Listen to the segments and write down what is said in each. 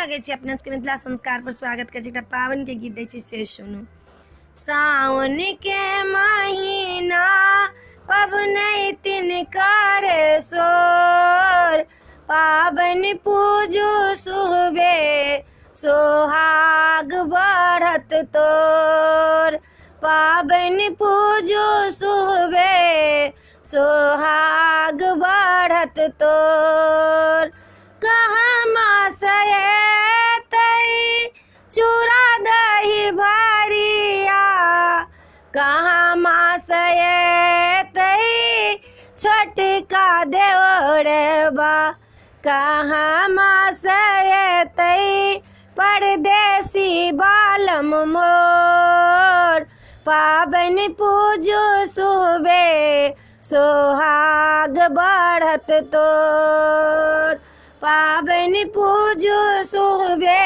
लगे छी अपना सबके मिथिला संस्कार पर स्वागत कर एकटा पावन के गीत दै छी से सुनू। सावन के महीना पबनैतिन करे सोर, पावन पूजू सुहबे सोहाग बढ़त तोर। पावन पूजू सुहबे सोहाग बढ़त तोर। कहाँ मासये तई चूड़ा दही भरिया, कहाँ मासये तई छोटका देवरबा, कहाँ मासये तई परदेसी बालम मोर। पावन पूजू सुहबे सोहाग बढ़त तोर। पावन पूजू सुहबे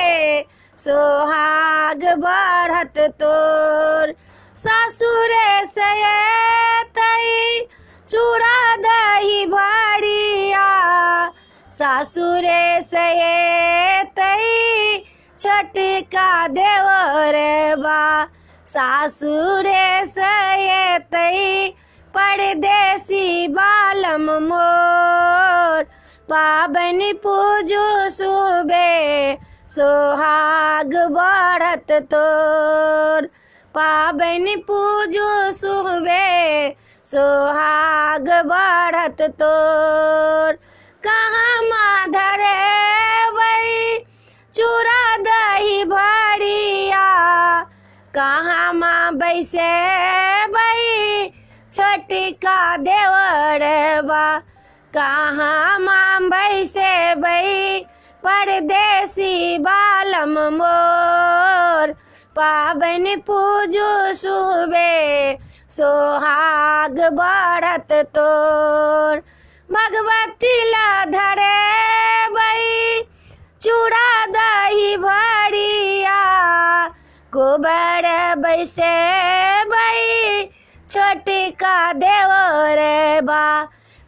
सोहाग बढ़त तोर। सासुरे सये तई चूड़ा दही भरिया, सासुरे सये तई छोटका देवरबा, सासुरे सये तई परदेसी बालम मोर। पावन पूजू सुहबे सोहाग बढ़त तोर। पावन पूजू सुहबे सोहाग बढ़त तोर। कहाँ माधरे वही चूड़ा दही भरिया, कहाँ माँ बैसे बई छोटका देवरबा, कहाँ माँ बैसे बई परदेसी बालम मोर। पावन पूजू सुहबे सोहाग बढ़त तोर। भगवती ला धरे बई चूड़ा दही भरिया, गोबर बैसे बई छोटका देवरबा,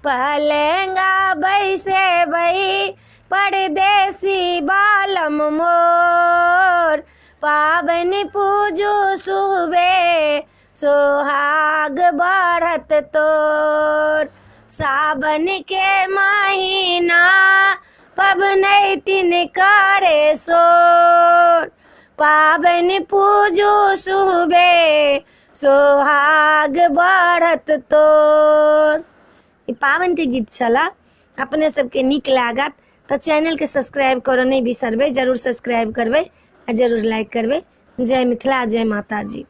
पलेंगा बैसे बई परदेसी बालम मोर। पावन पूजू सुहबे सोहाग बढ़त तोर। सावन के महीना पबनैतिन करे सोर, पावन पूजू सुहबे सोहाग बढ़त तोर। ई पावन के गीत छला, अपने सबके नीक लागत तो चैनल के सब्सक्राइब करो नहीं बिसरबे, जरूर सब्सक्राइब करबे आ जरूर लाइक करबे। जय मिथिला, जय माता जी।